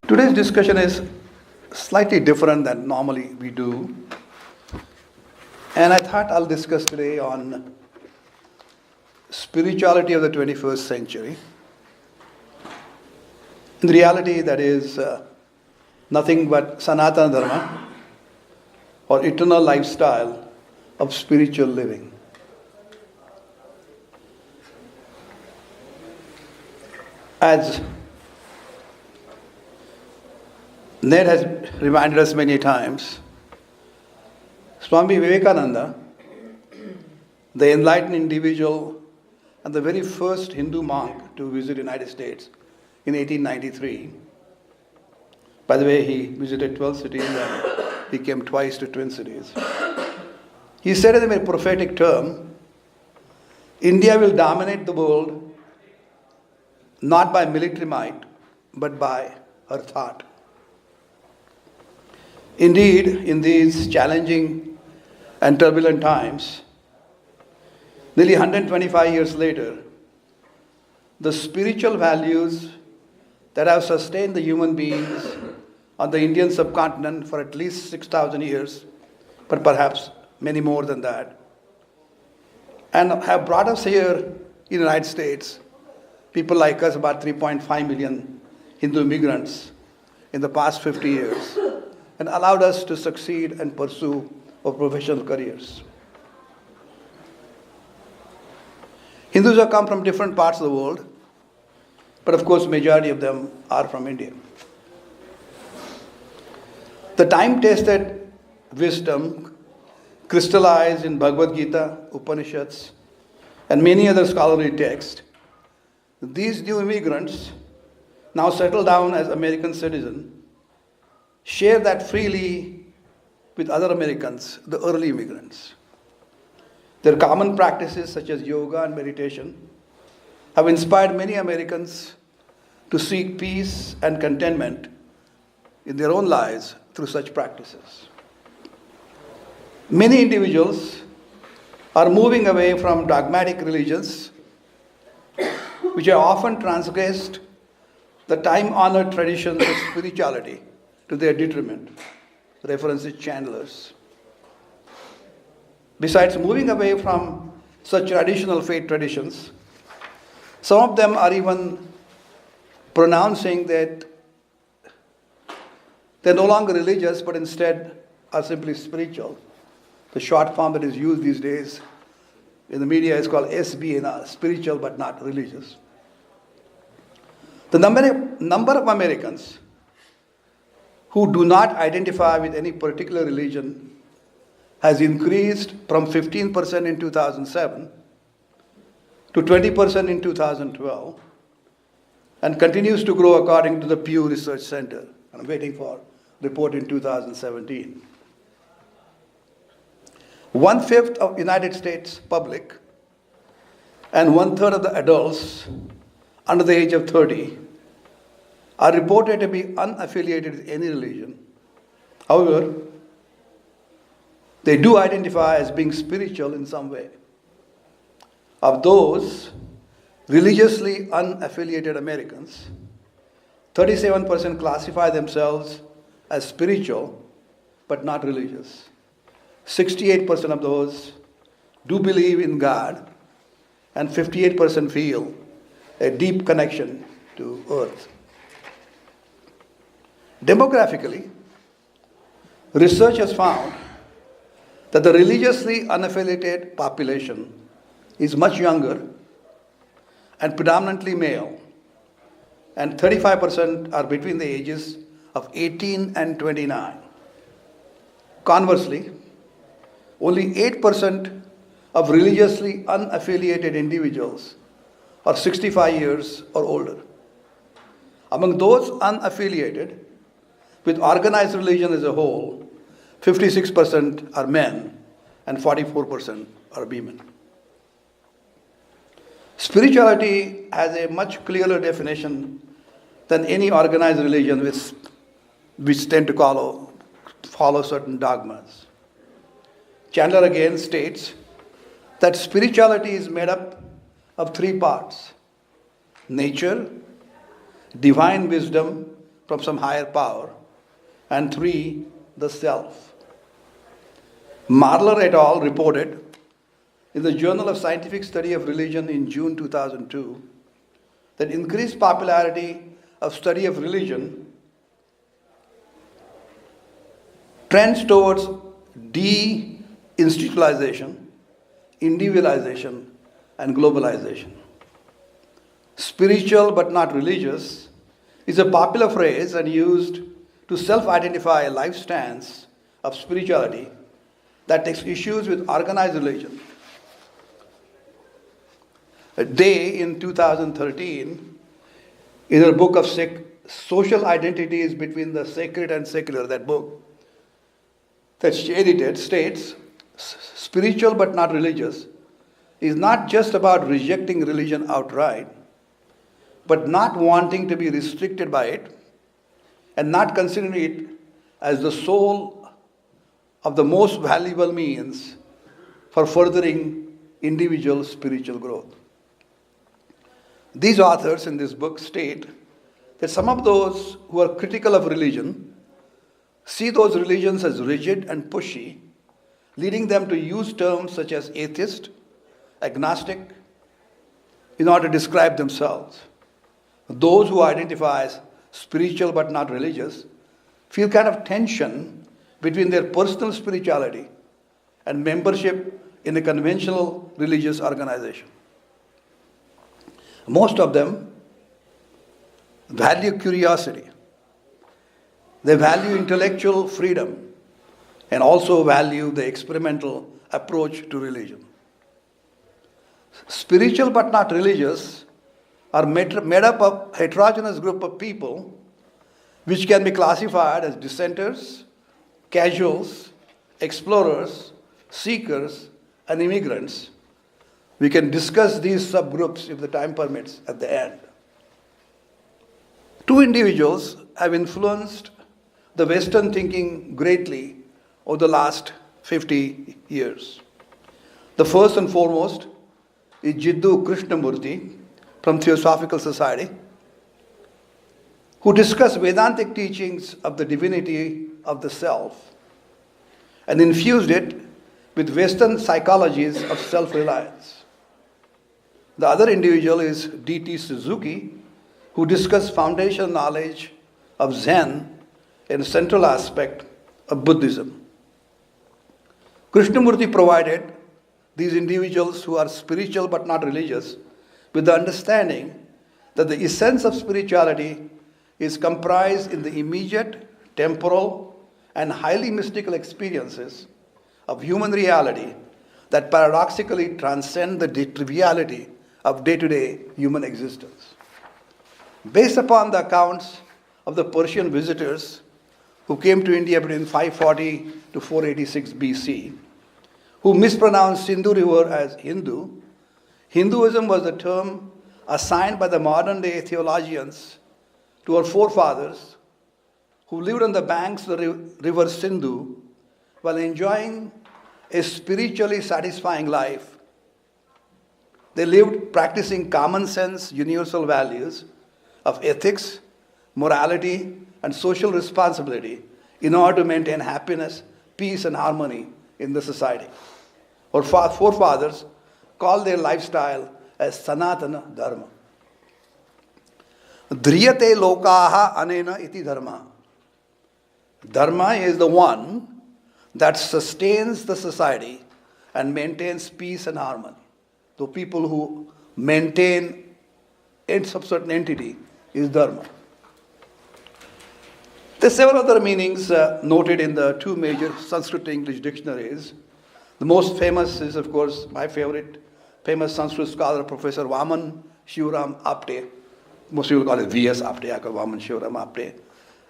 Today's discussion is slightly different than normally we do. And I thought I'll discuss today on spirituality of the 21st century. In reality, that is nothing but Sanatana Dharma or eternal lifestyle of spiritual living. As Ned has reminded us many times, Swami Vivekananda, the enlightened individual and the very first Hindu monk to visit the United States in 1893. By the way, he visited 12 cities and he came twice to Twin Cities. He said in a very prophetic term, India will dominate the world not by military might, but by her thought. Indeed, in these challenging and turbulent times, nearly 125 years later, the spiritual values that have sustained the human beings on the Indian subcontinent for at least 6,000 years, but perhaps many more than that, and have brought us here in the United States, people like us, about 3.5 million Hindu immigrants in the past 50 years, and allowed us to succeed and pursue our professional careers. Hindus have come from different parts of the world, but of course majority of them are from India. The time-tested wisdom crystallized in Bhagavad Gita, Upanishads, and many other scholarly texts, these new immigrants, now settled down as American citizens, share that freely with other Americans, the early immigrants. Their common practices such as yoga and meditation have inspired many Americans to seek peace and contentment in their own lives through such practices. Many individuals are moving away from dogmatic religions which have often transgressed the time-honored traditions of spirituality to their detriment. References Chandler's. Besides moving away from such traditional faith traditions, some of them are even pronouncing that they're no longer religious, but instead are simply spiritual. The short form that is used these days in the media is called SBNRs, spiritual but not religious. The number of Americans who do not identify with any particular religion has increased from 15% in 2007 to 20% in 2012 and continues to grow according to the Pew Research Center. I'm waiting for report in 2017. 1/5 of United States public and 1/3 of the adults under the age of 30 are reported to be unaffiliated with any religion. However, they do identify as being spiritual in some way. Of those religiously unaffiliated Americans, 37% classify themselves as spiritual but not religious. 68% of those do believe in God, and 58% feel a deep connection to earth. Demographically, research has found that the religiously unaffiliated population is much younger and predominantly male, and 35% are between the ages of 18 and 29. Conversely, only 8% of religiously unaffiliated individuals are 65 years or older. Among those unaffiliated, with organized religion as a whole, 56% are men and 44% are women. Spirituality has a much clearer definition than any organized religion which tend to follow certain dogmas. Chandler again states that spirituality is made up of 3 parts: nature, divine wisdom, from some higher power, and 3, the self. Marler et al. Reported in the Journal of Scientific Study of Religion in June 2002 that increased popularity of study of religion trends towards de-institutionalization, individualization, and globalization. Spiritual but not religious is a popular phrase and used to self-identify a life stance of spirituality that takes issues with organized religion. Day in 2013, in her book of Social Identities Between the Sacred and Secular, that book that she edited, states, spiritual but not religious is not just about rejecting religion outright, but not wanting to be restricted by it and not considering it as the sole of the most valuable means for furthering individual spiritual growth. These authors in this book state that some of those who are critical of religion see those religions as rigid and pushy, leading them to use terms such as atheist, agnostic, in order to describe themselves. Those who identify as spiritual but not religious feel kind of tension between their personal spirituality and membership in a conventional religious organization. Most of them value curiosity. They value intellectual freedom and also value the experimental approach to religion. Spiritual but not religious are made up of a heterogeneous group of people which can be classified as dissenters, casuals, explorers, seekers, and immigrants. We can discuss these subgroups if the time permits at the end. Two individuals have influenced the Western thinking greatly over the last 50 years. The first and foremost is Jiddu Krishnamurti from Theosophical Society, who discussed Vedantic teachings of the divinity of the self and infused it with Western psychologies of self-reliance. The other individual is D.T. Suzuki, who discussed foundational knowledge of Zen and a central aspect of Buddhism. Krishnamurti provided these individuals who are spiritual but not religious with the understanding that the essence of spirituality is comprised in the immediate, temporal, and highly mystical experiences of human reality that paradoxically transcend the triviality of day-to-day human existence. Based upon the accounts of the Persian visitors who came to India between 540 to 486 BC, who mispronounced Sindhu River as Hindu, Hinduism was the term assigned by the modern-day theologians to our forefathers who lived on the banks of the river Sindhu while enjoying a spiritually satisfying life. They lived practicing common sense, universal values of ethics, morality, and social responsibility in order to maintain happiness, peace, and harmony in the society. Our forefathers called their lifestyle as Sanatana Dharma. Dhriyate lokaha anena iti dharma. Dharma is the one that sustains the society and maintains peace and harmony. So people who maintain some certain entity is dharma. There are several other meanings noted in the two major Sanskrit to English dictionaries. The most famous is, of course, my favorite, famous Sanskrit scholar, Professor Vaman Shivram Apte. Most people call it V.S. Apte, I call Vaman Shivram Apte.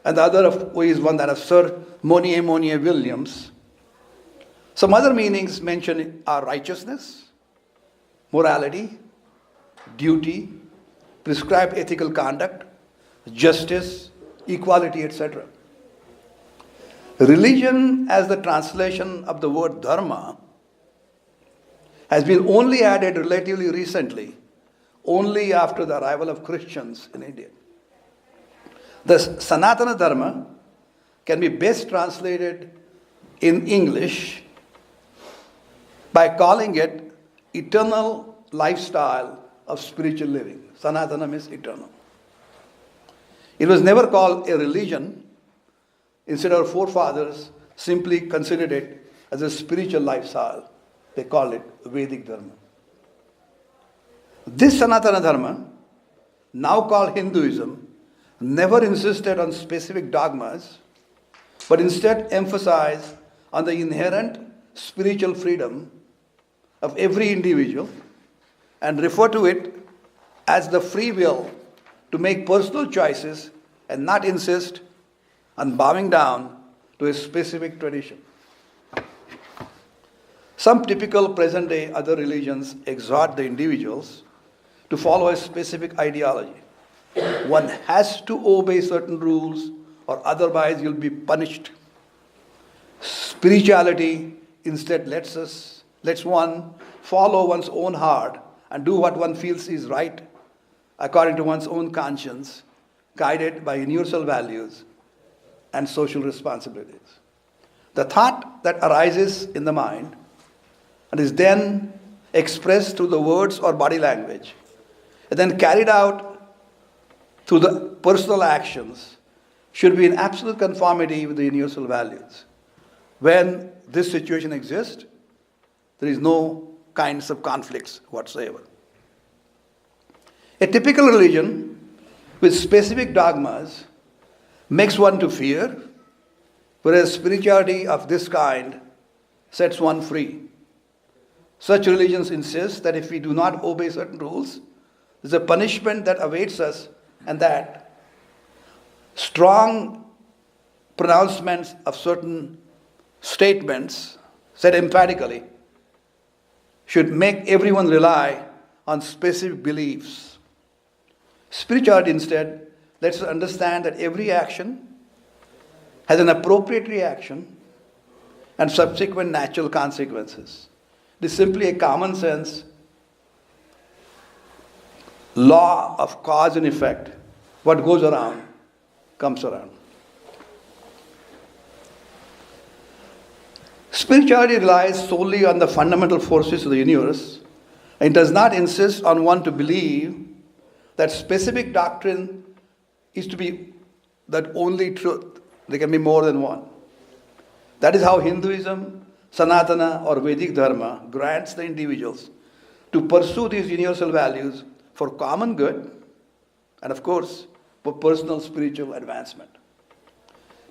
And the other is one that of Sir Monier Williams. Some other meanings mentioned are righteousness, morality, duty, prescribed ethical conduct, justice, equality, etc. Religion, as the translation of the word dharma, has been only added relatively recently, only after the arrival of Christians in India. The Sanatana Dharma can be best translated in English by calling it eternal lifestyle of spiritual living. Sanatana means eternal. It was never called a religion. Instead, our forefathers simply considered it as a spiritual lifestyle. They called it Vedic Dharma. This Sanatana Dharma, now called Hinduism, never insisted on specific dogmas, but instead emphasized on the inherent spiritual freedom of every individual and referred to it as the free will to make personal choices and not insist on bowing down to a specific tradition. Some typical present-day other religions exhort the individuals to follow a specific ideology. One has to obey certain rules or otherwise you'll be punished. Spirituality instead lets one follow one's own heart and do what one feels is right according to one's own conscience, guided by universal values and social responsibilities. The thought that arises in the mind and is then expressed through the words or body language, and then carried out through the personal actions, should be in absolute conformity with the universal values. When this situation exists, there is no kinds of conflicts whatsoever. A typical religion with specific dogmas makes one to fear, whereas spirituality of this kind sets one free. Such religions insist that if we do not obey certain rules, there's a punishment that awaits us, and that strong pronouncements of certain statements said emphatically should make everyone rely on specific beliefs. Spirituality instead lets us understand that every action has an appropriate reaction and subsequent natural consequences. It is simply a common sense law of cause and effect. What goes around comes around. Spirituality relies solely on the fundamental forces of the universe and does not insist on one to believe that specific doctrine is to be the only truth. There can be more than one. That is how Hinduism, Sanatana or Vedic Dharma grants the individuals to pursue these universal values for common good and, of course, for personal spiritual advancement.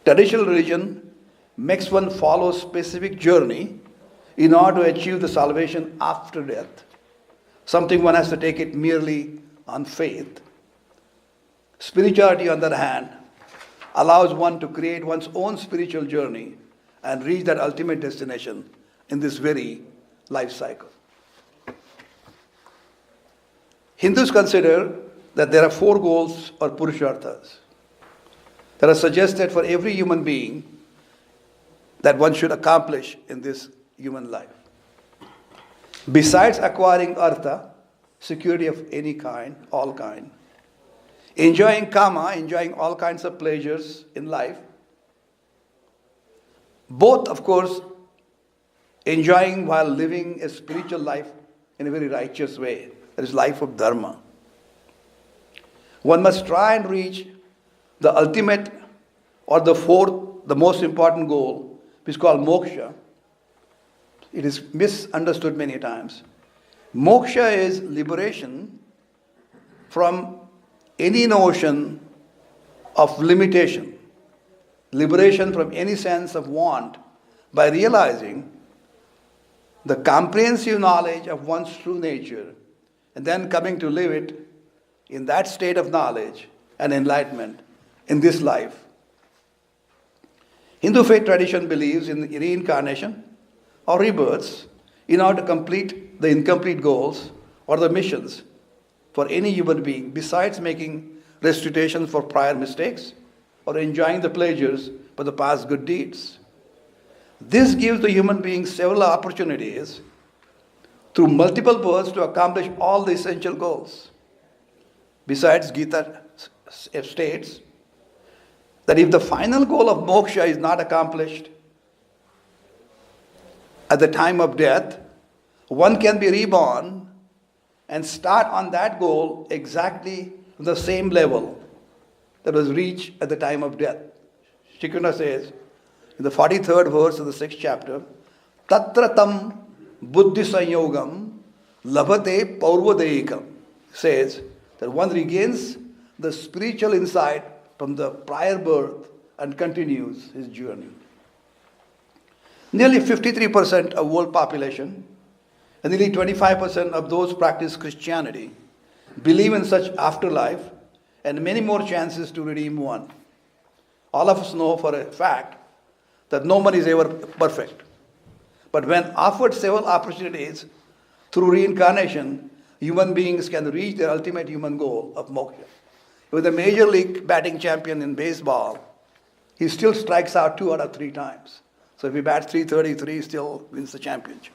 Traditional religion makes one follow a specific journey in order to achieve the salvation after death, something one has to take it merely on faith. Spirituality, on the other hand, allows one to create one's own spiritual journey and reach that ultimate destination in this very life cycle. Hindus consider that there are 4 goals or purusharthas that are suggested for every human being that one should accomplish in this human life. Besides acquiring artha, security of any kind, all kind, enjoying kama, enjoying all kinds of pleasures in life, both, of course, enjoying while living a spiritual life in a very righteous way. That is life of dharma. One must try and reach the ultimate or the 4th, the most important goal, which is called moksha. It is misunderstood many times. Moksha is liberation from any notion of limitation, liberation from any sense of want by realizing the comprehensive knowledge of one's true nature and then coming to live it in that state of knowledge and enlightenment in this life. Hindu faith tradition believes in reincarnation or rebirths in order to complete the incomplete goals or the missions for any human being, besides making restitution for prior mistakes or enjoying the pleasures for the past good deeds. This gives the human being several opportunities through multiple births to accomplish all the essential goals. Besides, Gita states, that if the final goal of moksha is not accomplished at the time of death, one can be reborn and start on that goal exactly the same level that was reached at the time of death. Shikuna says in the 43rd verse of the 6th chapter, Tatra tam buddhi sanyogam labhate paurvadeikam, says that one regains the spiritual insight from the prior birth and continues his journey. Nearly 53% of world population and nearly 25% of those who practice Christianity believe in such afterlife and many more chances to redeem one. All of us know for a fact that no one is ever perfect. But when offered several opportunities through reincarnation, human beings can reach their ultimate human goal of moksha. With a major league batting champion in baseball, he still strikes out 2 out of 3 times. So if he bats 333, he still wins the championship.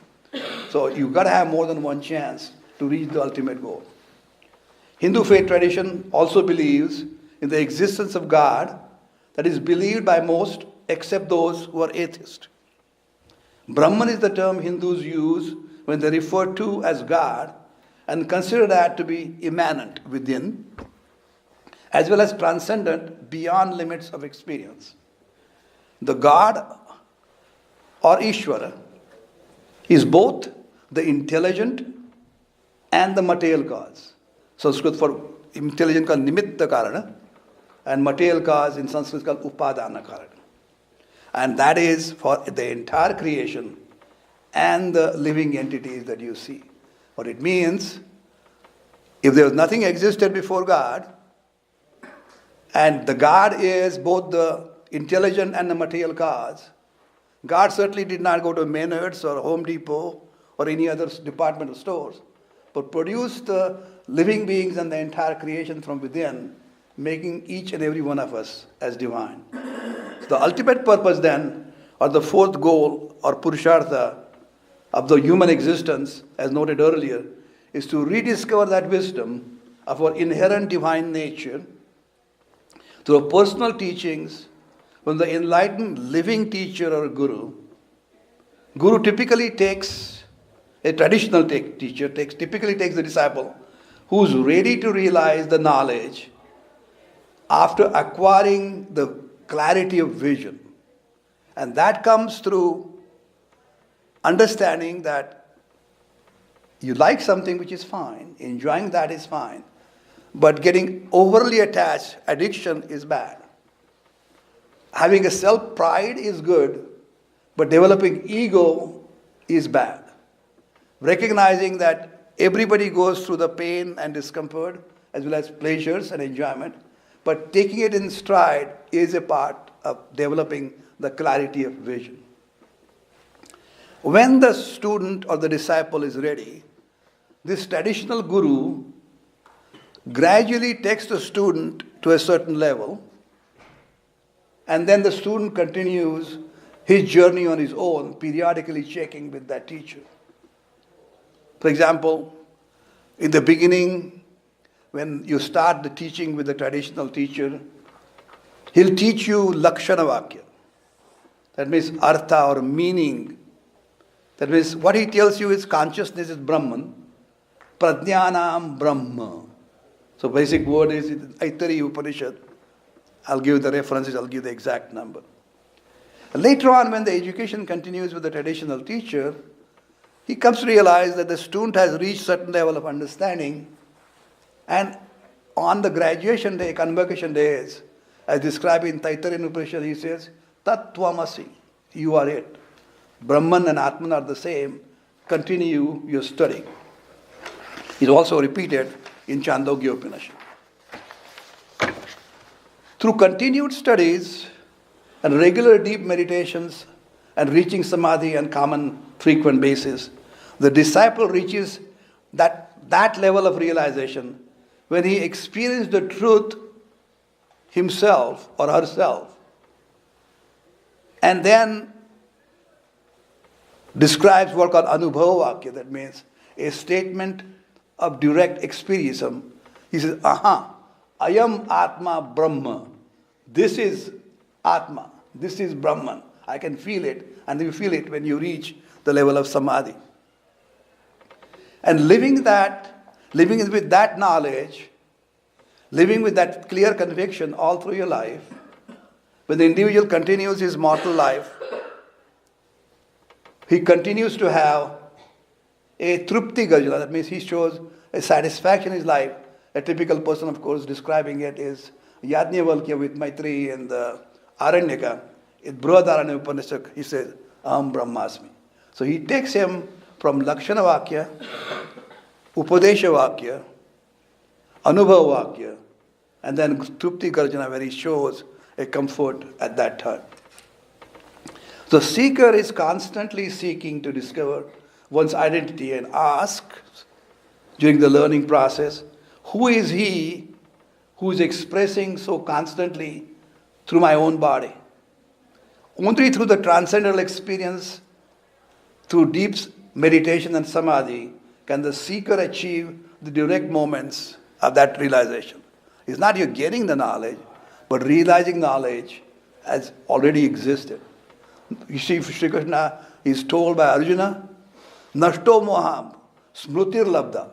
So you've got to have more than one chance to reach the ultimate goal. Hindu faith tradition also believes in the existence of God that is believed by most except those who are atheists. Brahman is the term Hindus use when they refer to as God and consider that to be immanent within, as well as transcendent beyond limits of experience. The God or Ishvara is both the intelligent and the material cause. Sanskrit for intelligent called nimitta karana, and material cause in Sanskrit called upadana karana. And that is for the entire creation and the living entities that you see. What it means, if there was nothing existed before God, and the God is both the intelligent and the material cause, God certainly did not go to Menards or Home Depot or any other departmental stores, but produced the living beings and the entire creation from within, making each and every one of us as divine. The ultimate purpose then, or the fourth goal or purushartha of the human existence, as noted earlier, is to rediscover that wisdom of our inherent divine nature through personal teachings from the enlightened living teacher or guru. Guru typically takes, a traditional teacher typically takes the disciple who's ready to realize the knowledge after acquiring the clarity of vision. And that comes through understanding that you like something which is fine, enjoying that is fine, but getting overly attached, addiction is bad. Having a self-pride is good, but developing ego is bad. Recognizing that everybody goes through the pain and discomfort as well as pleasures and enjoyment, but taking it in stride is a part of developing the clarity of vision. When the student or the disciple is ready, this traditional guru gradually takes the student to a certain level, and then the student continues his journey on his own, periodically checking with that teacher. For example, in the beginning, when you start the teaching with the traditional teacher, he'll teach you lakshana vakya. That means artha or meaning. That means what he tells you is consciousness is Brahman, pradnyanam Brahma. So basic word is Aitari Upanishad. I'll give the references, I'll give the exact number. Later on, when the education continues with the traditional teacher, he comes to realize that the student has reached certain level of understanding, and on the graduation day, convocation days, as described in Taittiriya Upanishad, he says, Tattvamasi, you are it. Brahman and Atman are the same. Continue your study. It's also repeated in Chandogya Upanishad. Through continued studies and regular deep meditations and reaching samadhi on common frequent basis, the disciple reaches that level of realization when he experiences the truth himself or herself, and then describes what called anubhava vakya, that means a statement of direct experience. He says, aha, ayam atma brahma. This is Atma. This is Brahman. I can feel it, and you feel it when you reach the level of samadhi. And living with that knowledge, living with that clear conviction all through your life, when the individual continues his mortal life, he continues to have a trupti garjana. That means he shows a satisfaction in his life. A typical person, of course, describing it is Yajnavalkya with Maitreyi and the Aranyaka. In Brihadaranya Upanishad, he says, Aham Brahmasmi. So he takes him from Lakshana Vakya, Upadesha Vakya, Anubhava Vakya, and then Trupti Garjana, where he shows a comfort at that time. The seeker is constantly seeking to discover one's identity and asks during the learning process, who is he who is expressing so constantly through my own body? Only through the transcendental experience, through deep meditation and samadhi, can the seeker achieve the direct moments of that realization. It's not you getting the knowledge, but realizing knowledge as already existed. You see, Sri Krishna is told by Arjuna, Nashto moham smrutir labda.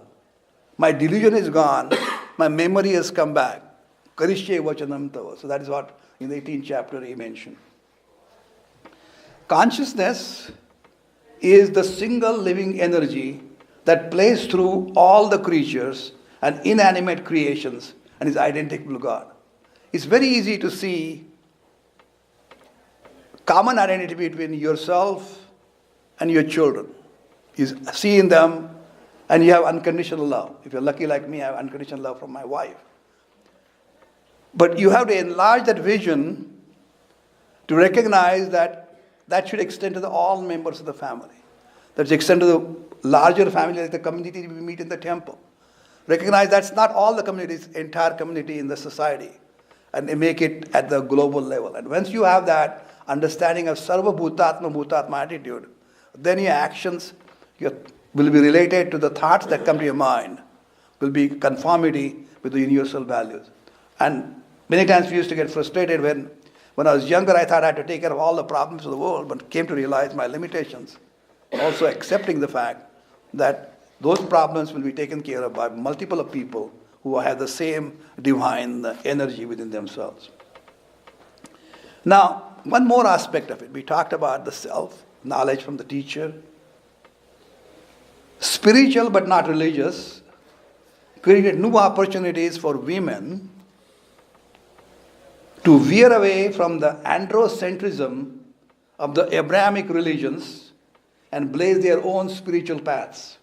My delusion is gone, my memory has come back. Karishye vachanam tava. So that is what in the 18th chapter he mentioned. Consciousness is the single living energy that plays through all the creatures and inanimate creations and is identical to God. It's very easy to see common identity between yourself and your children. You see in them and you have unconditional love. If you're lucky like me, I have unconditional love from my wife. But you have to enlarge that vision to recognize that should extend to all members of the family. That should extend to the larger family, like the community we meet in the temple. Recognize that's not all the communities, entire community in the society, and they make it at the global level. And once you have that understanding of Sarva Bhutatma attitude, then your actions will be related to the thoughts that come to your mind, will be conformity with the universal values. And many times we used to get frustrated when I was younger, I thought I had to take care of all the problems of the world, but came to realize my limitations. Also accepting the fact that those problems will be taken care of by multiple of people who have the same divine energy within themselves. Now, one more aspect of it. We talked about the self, knowledge from the teacher. Spiritual but not religious created new opportunities for women to veer away from the androcentrism of the Abrahamic religions and blaze their own spiritual paths.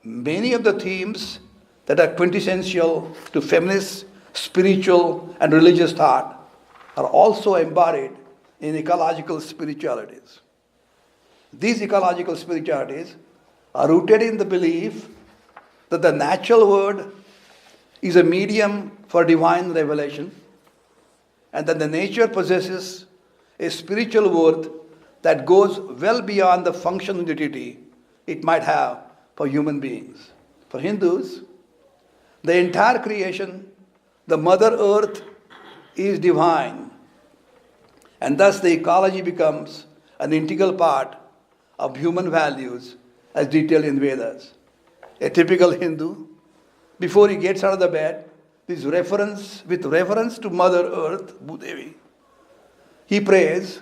Many of the themes that are quintessential to feminist, spiritual, and religious thought are also embodied in ecological spiritualities. These ecological spiritualities are rooted in the belief that the natural world is a medium for divine revelation, and that the nature possesses a spiritual worth that goes well beyond the functionality it might have for human beings. For Hindus, the entire creation, the Mother Earth, is divine, and thus the ecology becomes an integral part of human values as detailed in Vedas. A typical Hindu, before he gets out of the bed, with reference to Mother Earth, Bhudevi, he prays,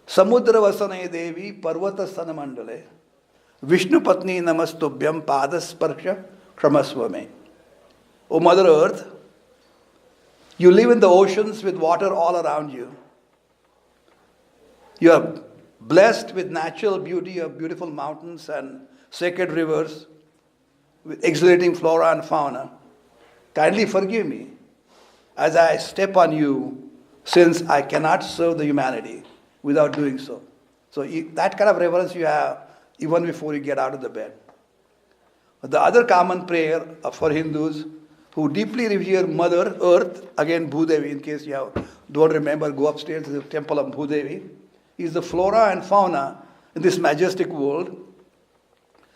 Samudra Vasane Devi Parvata Sanamandale Vishnu Patni Namastubhyam Padasparsha Kramasvame. O Mother Earth, you live in the oceans with water all around you. You are blessed with natural beauty of beautiful mountains and sacred rivers, with exhilarating flora and fauna. Kindly forgive me as I step on you, since I cannot serve the humanity without doing so. So that kind of reverence you have even before you get out of the bed. The other common prayer for Hindus who deeply revere Mother Earth, again Bhudevi, in case you don't remember, go upstairs to the temple of Bhudevi, is the flora and fauna in this majestic world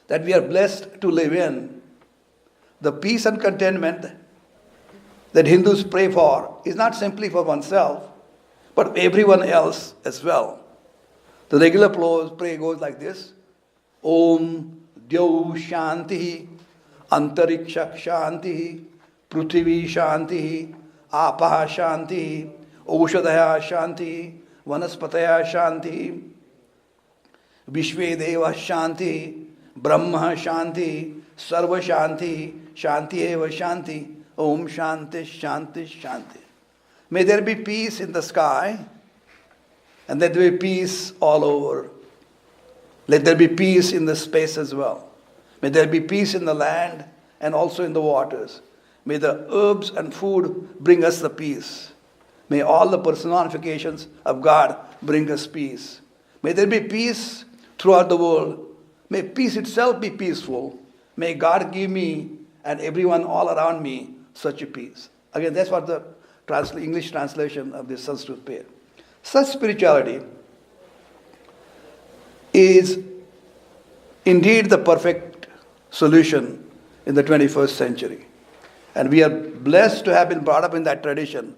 that we are blessed to live in. The peace and contentment that Hindus pray for is not simply for oneself, but everyone else as well. The regular prayer goes like this: Om Dyo Shanti, Antariksha Shanti, Prithvi Shanti, Apaha Shanti, Oshadaya Shanti, Vanaspataya Shanti, Vishve Deva Shanti, Brahma Shanti, Sarva Shanti, Shanti Eva Shanti, Om Shanti Shanti Shanti. May there be peace in the sky, and let there be peace all over. Let there be peace in the space as well. May there be peace in the land and also in the waters. May the herbs and food bring us the peace. May all the personifications of God bring us peace. May there be peace throughout the world. May peace itself be peaceful. May God give me and everyone all around me such a peace. Again, that's what the English translation of this Sanskrit prayer. Such spirituality is indeed the perfect solution in the 21st century. And we are blessed to have been brought up in that tradition.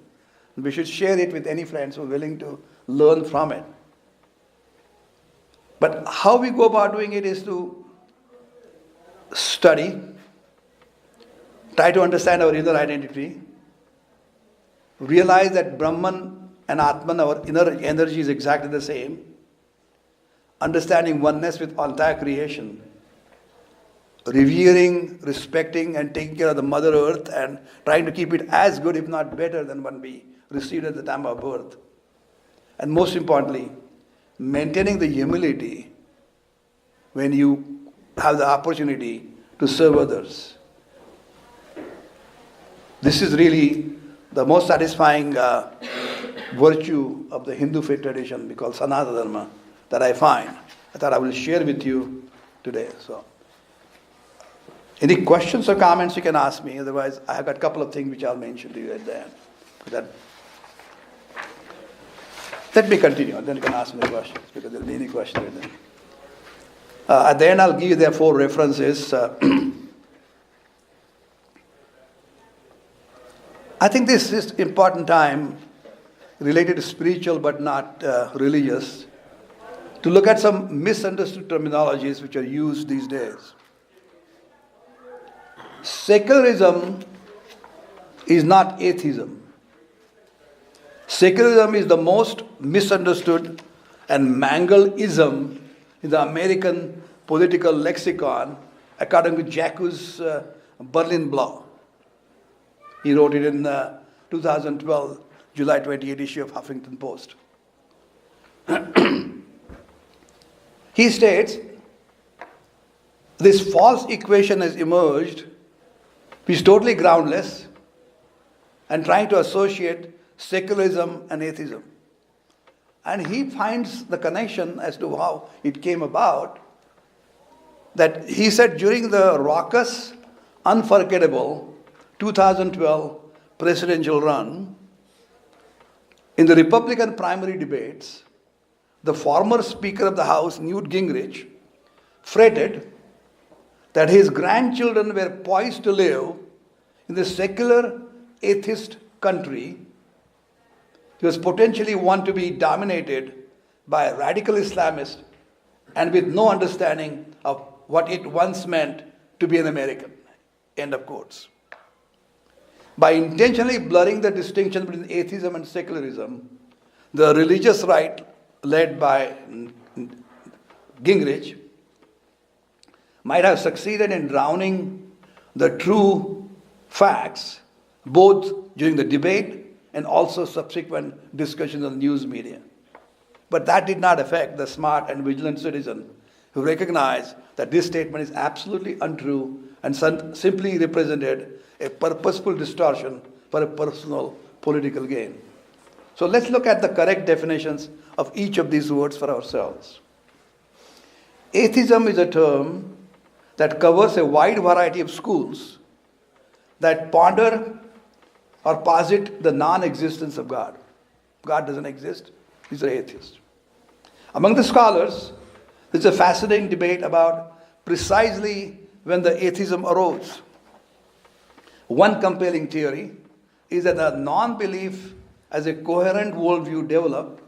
We should share it with any friends who are willing to learn from it. But how we go about doing it is to study, try to understand our inner identity, realize that Brahman and Atman, our inner energy, is exactly the same, understanding oneness with entire creation, revering, respecting, and taking care of the Mother Earth and trying to keep it as good, if not better, than when we received at the time of birth. And most importantly, maintaining the humility when you have the opportunity to serve others. This is really the most satisfying virtue of the Hindu faith tradition we call Sanatana Dharma that I find. I thought I will share with you today. So, any questions or comments you can ask me. Otherwise, I have got a couple of things which I'll mention to you at the end. Let me continue, and then you can ask me the questions, because there will be any question at the end. At the end, I'll give you their 4 references. I think this is an important time related to spiritual but not religious, to look at some misunderstood terminologies which are used these days. Secularism is not atheism. Secularism is the most misunderstood and mangled ism in the American political lexicon, according to Jacques Berlin-Blau. He wrote it in the 2012 July 28 issue of Huffington Post. He states, this false equation has emerged, which is totally groundless, and trying to associate secularism and atheism. And he finds the connection as to how it came about, that he said during the raucous, unforgettable 2012 presidential run, in the Republican primary debates, the former Speaker of the House, Newt Gingrich, fretted that his grandchildren were poised to live in the secular atheist country. He was potentially one to be dominated by a radical Islamist and with no understanding of what it once meant to be an American. End of quotes. By intentionally blurring the distinction between atheism and secularism, the religious right led by Gingrich might have succeeded in drowning the true facts, both during the debate and also subsequent discussions on the news media. But that did not affect the smart and vigilant citizen who recognized that this statement is absolutely untrue and simply represented a purposeful distortion for a personal political gain. So let's look at the correct definitions of each of these words for ourselves. Atheism is a term that covers a wide variety of schools that ponder or posit the non-existence of God. God doesn't exist. These are atheists. Among the scholars, there's a fascinating debate about precisely when the atheism arose. One compelling theory is that the non-belief as a coherent worldview developed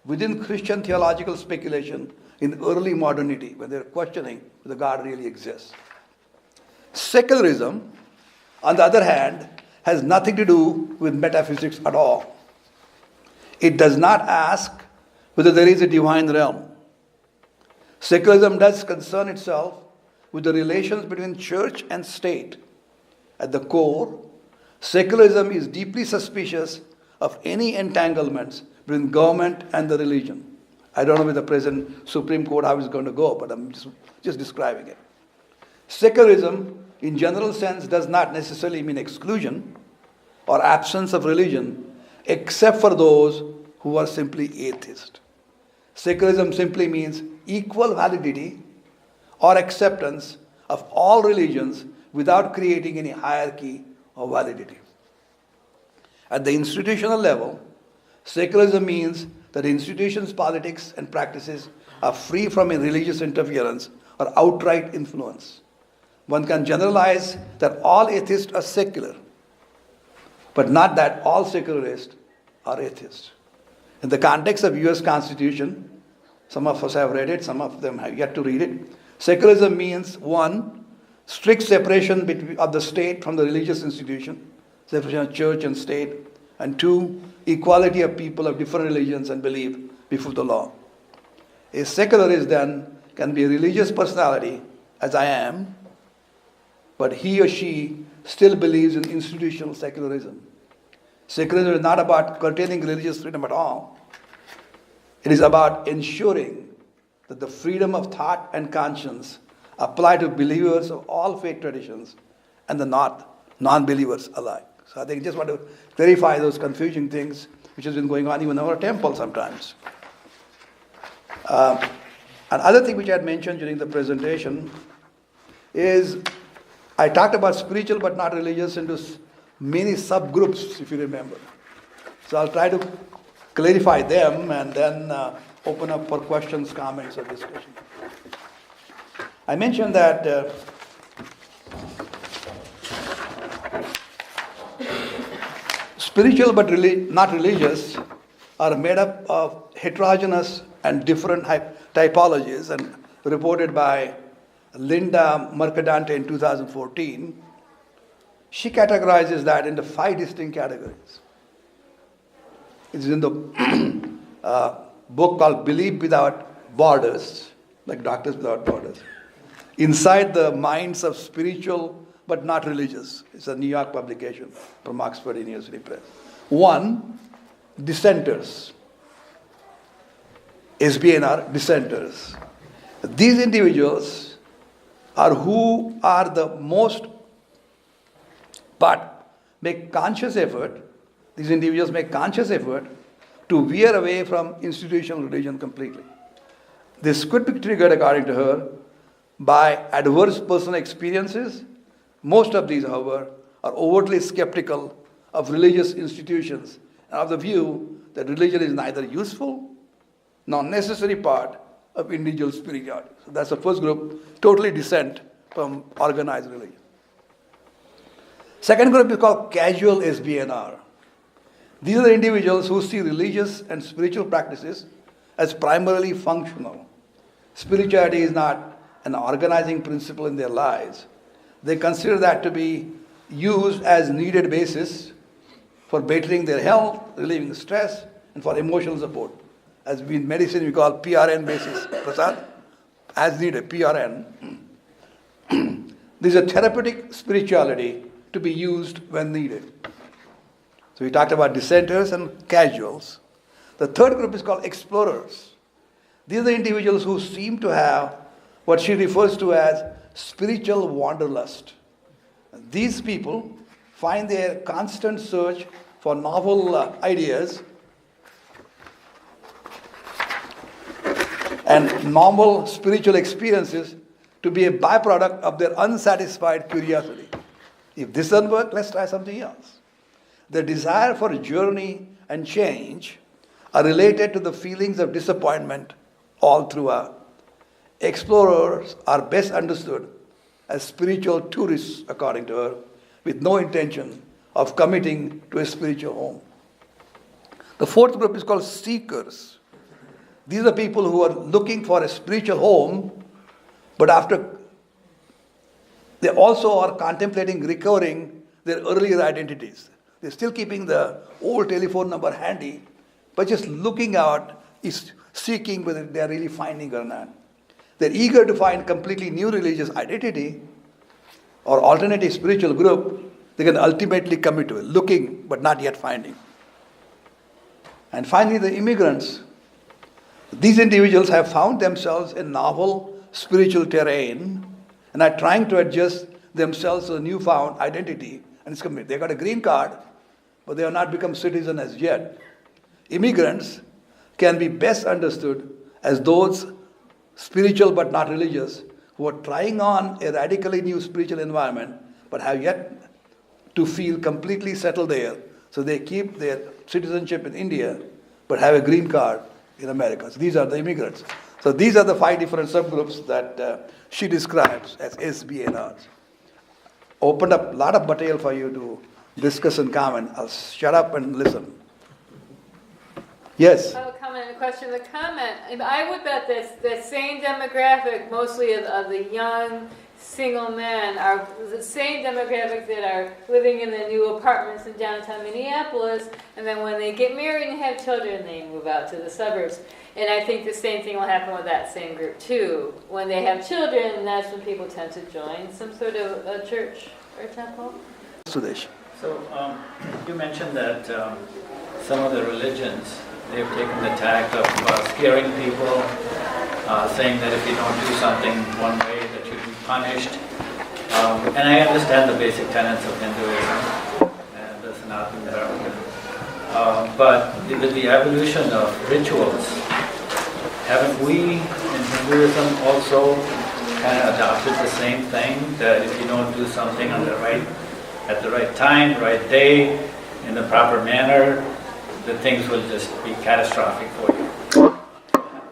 within Christian theological speculation in early modernity, when they're questioning whether God really exists. Secularism, on the other hand, has nothing to do with metaphysics at all. It does not ask whether there is a divine realm. Secularism does concern itself with the relations between church and state. At the core, secularism is deeply suspicious of any entanglements between government and the religion. I don't know with the present Supreme Court how it's going to go, but I'm just describing it. Secularism, in general sense, does not necessarily mean exclusion or absence of religion, except for those who are simply atheist. Secularism simply means equal validity or acceptance of all religions without creating any hierarchy or validity. At the institutional level, secularism means that institutions, politics, and practices are free from a religious interference or outright influence. One can generalize that all atheists are secular, but not that all secularists are atheists. In the context of US Constitution, some of us have read it, some of them have yet to read it. Secularism means, one, strict separation of the state from the religious institution, separation of church and state, and two, equality of people of different religions and belief before the law. A secularist then can be a religious personality, as I am, but he or she still believes in institutional secularism. Secularism is not about curtailing religious freedom at all. It is about ensuring that the freedom of thought and conscience apply to believers of all faith traditions and the non-believers alike. So I think I just want to clarify those confusing things which has been going on even in our temple sometimes. Another thing which I had mentioned during the presentation is I talked about spiritual but not religious into many subgroups, if you remember. So I'll try to clarify them and then open up for questions, comments, or discussion. I mentioned that spiritual but not religious are made up of heterogeneous and different typologies, and reported by Linda Mercadante in 2014. She categorizes that into 5 distinct categories. It's in the book called Belief Without Borders, like Doctors Without Borders. Inside the Minds of Spiritual but Not Religious. It's a New York publication from Oxford University Press. 1, dissenters. SBNR, dissenters. These individuals are who are the most, but make conscious effort, these individuals make conscious effort to veer away from institutional religion completely. This could be triggered, according to her, by adverse personal experiences. Most of these, however, are overtly skeptical of religious institutions and of the view that religion is neither useful nor necessary part of individual spirituality. So that's the first group, totally dissent from organized religion. Second group is called casual SBNR. These are the individuals who see religious and spiritual practices as primarily functional. Spirituality is not an organizing principle in their lives. They consider that to be used as needed basis for bettering their health, relieving stress, and for emotional support. As in medicine we call PRN basis. Prasad? As needed, PRN. This is a therapeutic spirituality to be used when needed. So we talked about dissenters and casuals. The third group is called explorers. These are the individuals who seem to have what she refers to as spiritual wanderlust. These people find their constant search for novel ideas and normal spiritual experiences to be a byproduct of their unsatisfied curiosity. If this doesn't work, let's try something else. The desire for journey and change are related to the feelings of disappointment all throughout. Explorers are best understood as spiritual tourists, according to her, with no intention of committing to a spiritual home. The fourth group is called seekers. These are people who are looking for a spiritual home, but after they also are contemplating recovering their earlier identities. They're still keeping the old telephone number handy, but just looking out is seeking whether they are really finding or not. They're eager to find completely new religious identity or alternative spiritual group they can ultimately commit to it, looking but not yet finding. And finally, the immigrants. These individuals have found themselves in novel spiritual terrain and are trying to adjust themselves to a newfound identity. And it's complete. They got a green card, but they have not become citizens as yet. Immigrants can be best understood as those spiritual but not religious who are trying on a radically new spiritual environment but have yet to feel completely settled there. So they keep their citizenship in India but have a green card in America. So these are the immigrants. So these are the 5 different subgroups that she describes as SBNRs. Opened up a lot of material for you to discuss and comment. I'll shut up and listen. Yes? I have a comment and a question. The comment, I would bet the same demographic, mostly of the young single men, are the same demographic that are living in the new apartments in downtown Minneapolis, and then when they get married and have children, they move out to the suburbs. And I think the same thing will happen with that same group too. When they have children, that's when people tend to join some sort of a church or temple. Sudesh. So you mentioned that some of the religions, they've taken the tact of scaring people, saying that if you don't do something one way, that you'll be punished. And I understand the basic tenets of Hinduism and the Sanatana Dharma. But with the evolution of rituals, haven't we in Hinduism also kind of adopted the same thing, that if you don't do something at the right time, right day, in the proper manner, that things will just be catastrophic for you?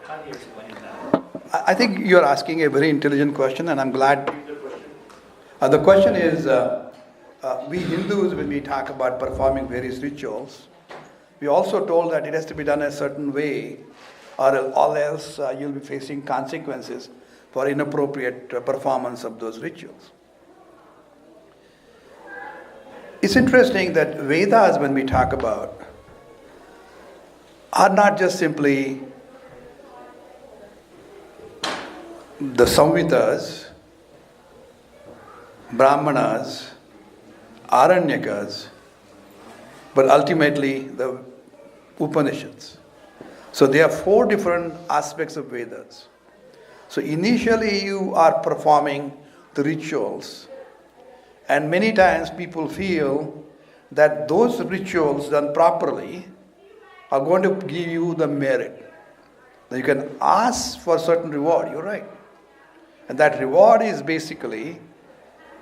How do you explain that? I think you're asking a very intelligent question, and I'm glad. The question is, we Hindus, when we talk about performing various rituals, we also told that it has to be done a certain way, or else you'll be facing consequences for inappropriate performance of those rituals. It's interesting that Vedas, when we talk about, are not just simply the Samhitas, Brahmanas, Aranyakas, but ultimately the Upanishads. So there are 4 different aspects of Vedas. So initially you are performing the rituals, and many times people feel that those rituals done properly are going to give you the merit. Now you can ask for a certain reward, you're right. And that reward is basically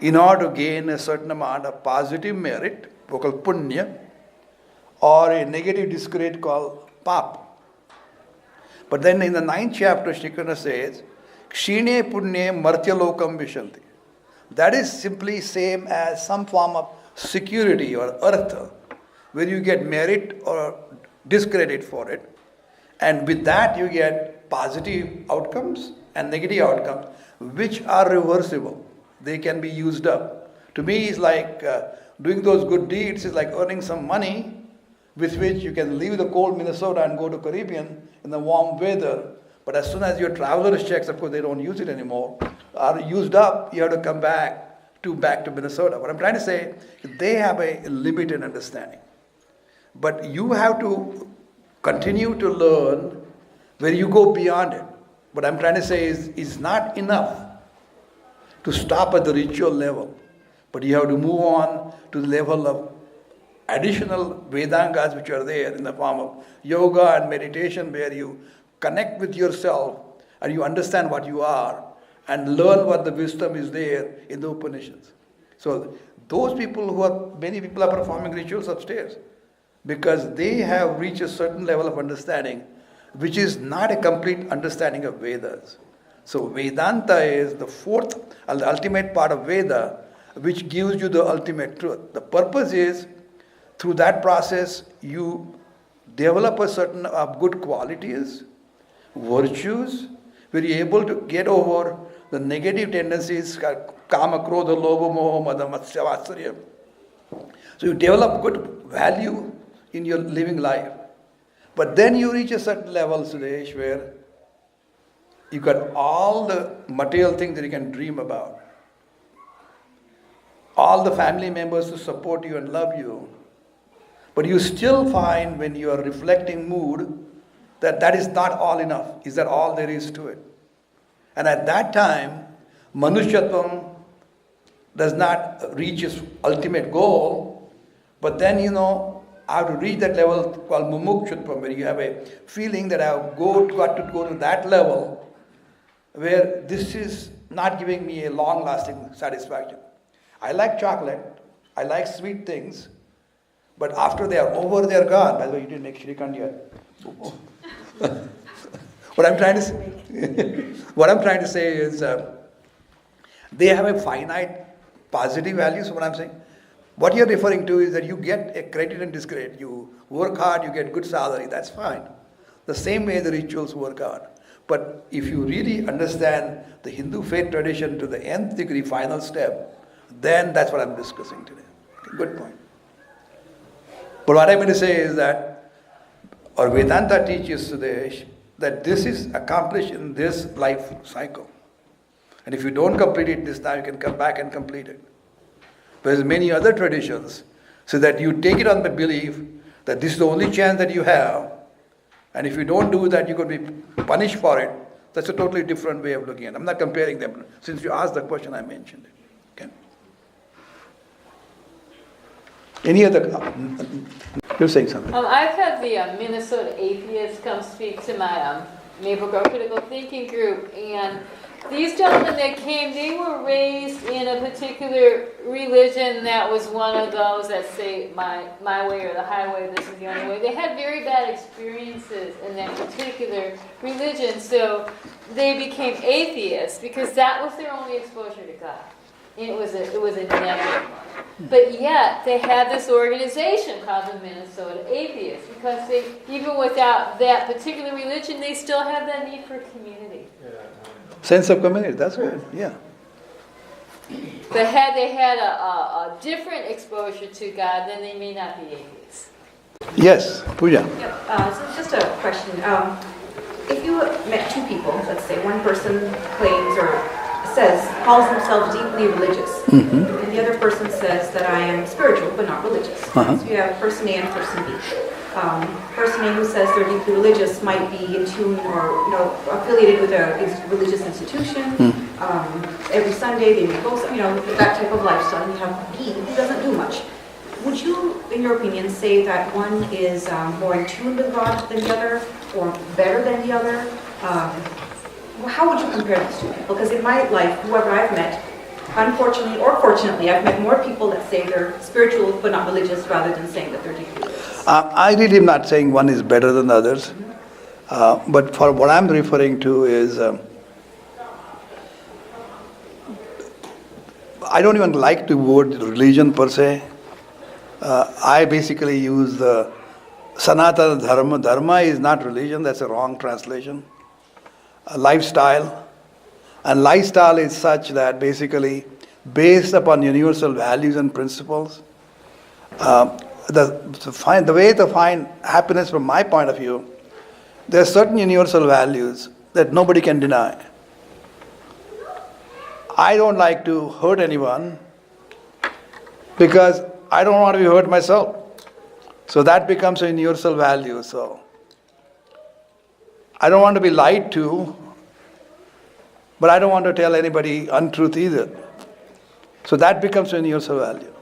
in order to gain a certain amount of positive merit, called punya, or a negative discredit called pap. But then in the 9th chapter, Shri Krishna says, Kshine punye martyalokam vishanti. That is simply same as some form of security or artha, where you get merit or discredit for it. And with that you get positive outcomes and negative outcomes, which are reversible. They can be used up. To me, it's like doing those good deeds is like earning some money with which you can leave the cold Minnesota and go to Caribbean in the warm weather. But as soon as your traveler's checks, of course, they don't use it anymore, are used up, you have to come back to Minnesota. What I'm trying to say, they have a limited understanding. But you have to continue to learn where you go beyond it. What I'm trying to say is, it's not enough to stop at the ritual level, but you have to move on to the level of additional Vedangas which are there in the form of yoga and meditation, where you connect with yourself and you understand what you are and learn what the wisdom is there in the Upanishads. So those people many people are performing rituals upstairs because they have reached a certain level of understanding which is not a complete understanding of Vedas. So Vedanta is the 4th and the ultimate part of Veda, which gives you the ultimate truth. The purpose is, through that process, you develop a certain good qualities, virtues, where you're able to get over the negative tendencies, kama, krodha, lobha, moha, mada, matsya, vatsarya. So you develop good value in your living life. But then you reach a certain level, Sudesh, where you got all the material things that you can dream about. All the family members to support you and love you. But you still find when you are reflecting mood that that is not all enough. Is that all there is to it? And at that time, Manushyatam does not reach its ultimate goal, but then I have to reach that level called Mumukshutvam, where you have a feeling that I have got to go to that level where this is not giving me a long-lasting satisfaction. I like chocolate, I like sweet things, but after they are over, they are gone. By the way, you didn't make Shrikand yet. What I'm trying to say is they have a finite positive value. So what I'm saying, what you're referring to is that you get a credit and discredit. You work hard, you get good salary. That's fine. The same way the rituals work hard. But if you really understand the Hindu faith tradition to the nth degree, final step, then that's what I'm discussing today. Okay, good point. But what I'm going to say is that, or Vedanta teaches Sudesh, that this is accomplished in this life cycle. And if you don't complete it this time, you can come back and complete it. Whereas many other traditions say that you take it on the belief that this is the only chance that you have, and if you don't do that, you're going to be punished for it. That's a totally different way of looking at it. I'm not comparing them. Since you asked the question, I mentioned it. Okay. Any other? You're saying something. I've had the Minnesota atheists come speak to my Maple Grove Critical Thinking group, and these gentlemen that came, they were raised in a particular religion that was one of those that say my way or the highway, this is the only way. They had very bad experiences in that particular religion, so they became atheists because that was their only exposure to God. And it was a negative one. But yet, they had this organization called the Minnesota Atheists because they, even without that particular religion, they still have that need for community. Sense of community, that's good, yeah. But had they had a different exposure to God, then they may not be atheists. Yes, Pooja. Yep. So just a question. If you met two people, let's say one person claims or calls himself deeply religious, and the other person says that I am spiritual but not religious. So you have person A and person B. Person A who says they're deeply religious might be in tune or affiliated with a religious institution. Every Sunday they may go, that type of lifestyle. And you have B who doesn't do much. Would you, in your opinion, say that one is more in tune with God than the other, or better than the other? How would you compare these two people? Because in my life, whoever I've met, unfortunately or fortunately, I've met more people that say they're spiritual but not religious rather than saying that they're deeply religious. I really am not saying one is better than the others. But for what I'm referring to is, I don't even like the word religion per se. I basically use the Sanatana Dharma. Dharma is not religion, that's a wrong translation. A lifestyle. And lifestyle is such that basically based upon universal values and principles. The way to find happiness from my point of view, there are certain universal values that nobody can deny. I don't like to hurt anyone because I don't want to be hurt myself. So that becomes a universal value. So I don't want to be lied to, but I don't want to tell anybody untruth either. So that becomes a universal value.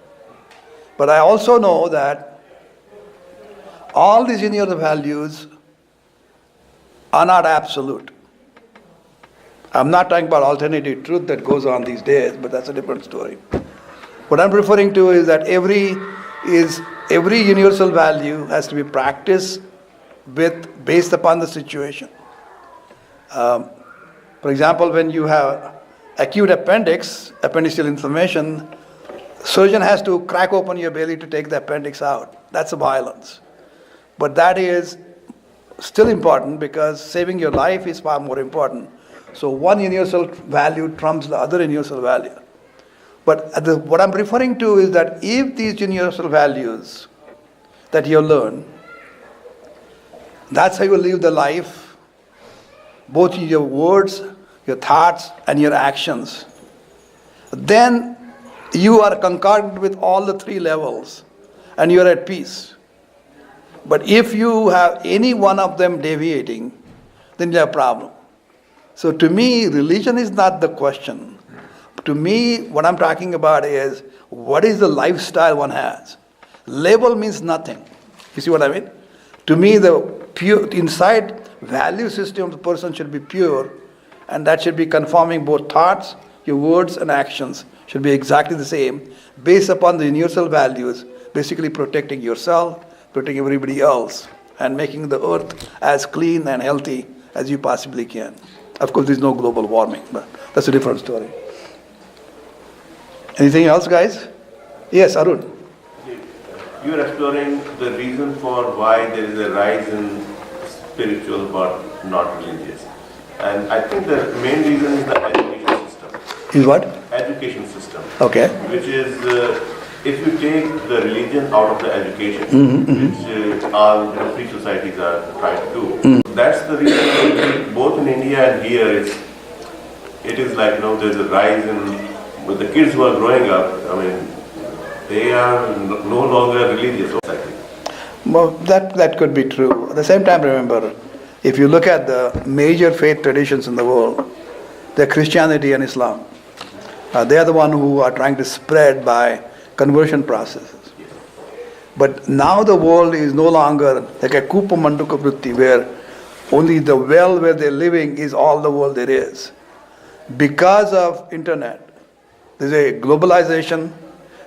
But I also know that all these universal values are not absolute. I'm not talking about alternative truth that goes on these days, but that's a different story. What I'm referring to is that every universal value has to be practiced based upon the situation. For example, when you have acute appendiceal inflammation, surgeon has to crack open your belly to take the appendix out. That's a violence. But that is still important because saving your life is far more important. So one universal value trumps the other universal value. But what I'm referring to is that if these universal values that you learn, that's how you live the life, both in your words, your thoughts, and your actions, then you are concordant with all the three levels and you are at peace. But if you have any one of them deviating, then you have a problem. So to me, religion is not the question. To me, what I'm talking about is, what is the lifestyle one has? Label means nothing. You see what I mean? To me, the pure inside value system of the person should be pure, and that should be conforming both thoughts, your words and actions should be exactly the same, based upon the universal values, basically protecting yourself, protecting everybody else, and making the earth as clean and healthy as you possibly can. Of course, there's no global warming, but that's a different story. Anything else, guys? Yes, Arun. You are exploring the reason for why there is a rise in spiritual but not religious. And I think the main reason is the education system. Is what? Education system. Okay. Which is, if you take the religion out of the education, which all free societies are trying to do, that's the reason both in India and here it is like, there's a rise in, with the kids who are growing up, they are no longer religious, I think. Well, that could be true. At the same time, remember, if you look at the major faith traditions in the world, they're Christianity and Islam. They are the ones who are trying to spread by conversion processes. But now the world is no longer like a Kupa Manduka Vritti, where only the well where they're living is all the world there is. Because of internet, there's a globalization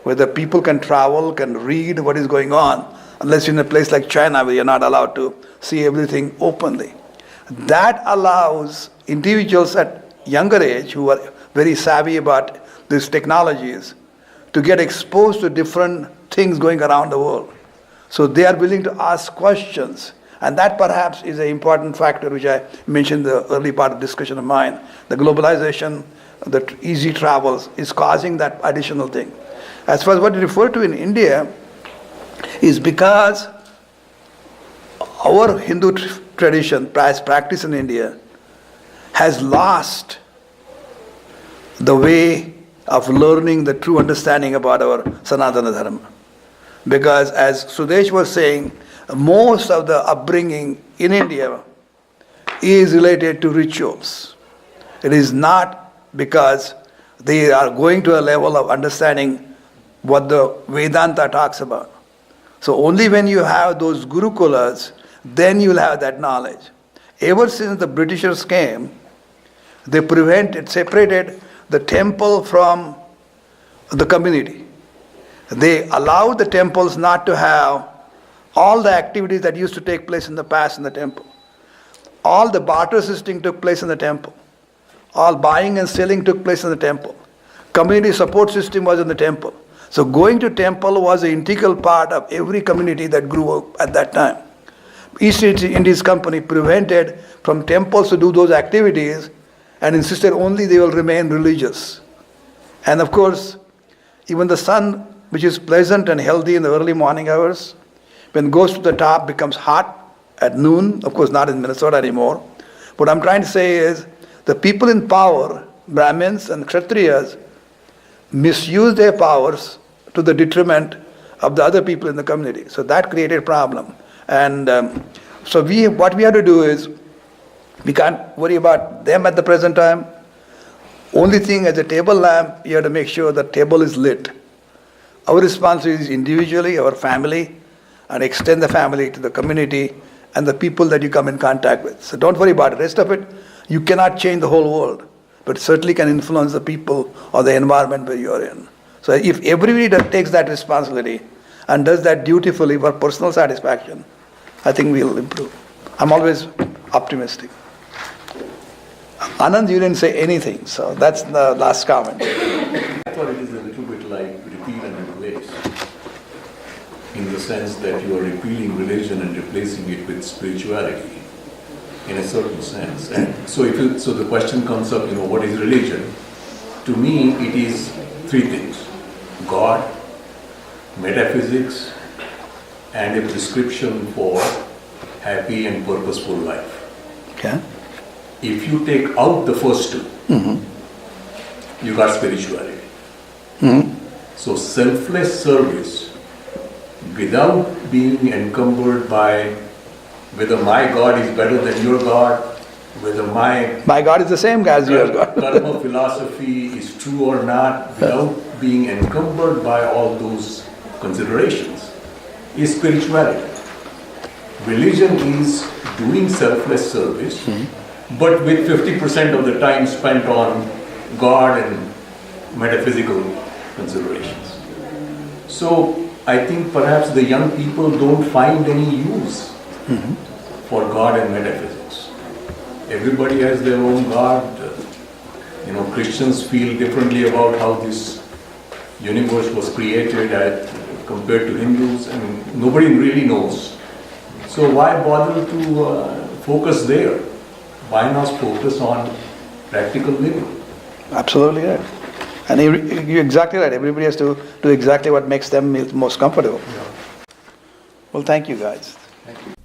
where the people can travel, can read what is going on, unless you're in a place like China where you're not allowed to see everything openly. That allows individuals at younger age who are very savvy about these technologies to get exposed to different things going around the world. So they are willing to ask questions. And that perhaps is an important factor which I mentioned in the early part of the discussion of mine. The globalization, the easy travels is causing that additional thing. As far as what you refer to in India is because our Hindu tradition, practice in India, has lost the way of learning the true understanding about our Sanatana Dharma. Because as Sudesh was saying, most of the upbringing in India is related to rituals. It is not because they are going to a level of understanding what the Vedanta talks about. So only when you have those gurukulas, then you will have that knowledge. Ever since the Britishers came, they separated the temple from the community. They allowed the temples not to have all the activities that used to take place in the past in the temple. All the barter system took place in the temple. All buying and selling took place in the temple. Community support system was in the temple. So going to temple was an integral part of every community that grew up at that time. East Indies Company prevented from temples to do those activities and insisted only they will remain religious. And of course, even the sun, which is pleasant and healthy in the early morning hours, when it goes to the top, becomes hot at noon. Of course, not in Minnesota anymore. What I'm trying to say is the people in power, Brahmins and Kshatriyas, misuse their powers to the detriment of the other people in the community. So that created a problem. And so what we have to do is, we can't worry about them at the present time. Only thing, as a table lamp, you have to make sure the table is lit. Our responsibility is individually, our family, and extend the family to the community and the people that you come in contact with. So don't worry about the rest of it. You cannot change the whole world, but certainly can influence the people or the environment where you are in. So if everybody takes that responsibility and does that dutifully for personal satisfaction, I think we'll improve. I'm always optimistic. Anand, you didn't say anything, so that's the last comment. I thought it is a little bit like repeat and replace in this sense that you are repealing religion and replacing it with spirituality, in a certain sense. And so, so the question comes up, what is religion? To me, it is three things: God, metaphysics, and a prescription for happy and purposeful life. Okay. If you take out the first two, you got spirituality. So selfless service without being encumbered by whether my God is better than your God, whether my God is the same as your God. karma philosophy is true or not, without being encumbered by all those considerations, is spirituality. Religion is doing selfless service, but with 50% of the time spent on God and metaphysical considerations. So I think perhaps the young people don't find any use for God and metaphysics. Everybody has their own God. Christians feel differently about how this universe was created compared to Hindus, and nobody really knows. So why bother to focus there? Why not focus on practical living? Absolutely right. And you're exactly right. Everybody has to do exactly what makes them most comfortable. Yeah. Well, thank you guys. Thank you.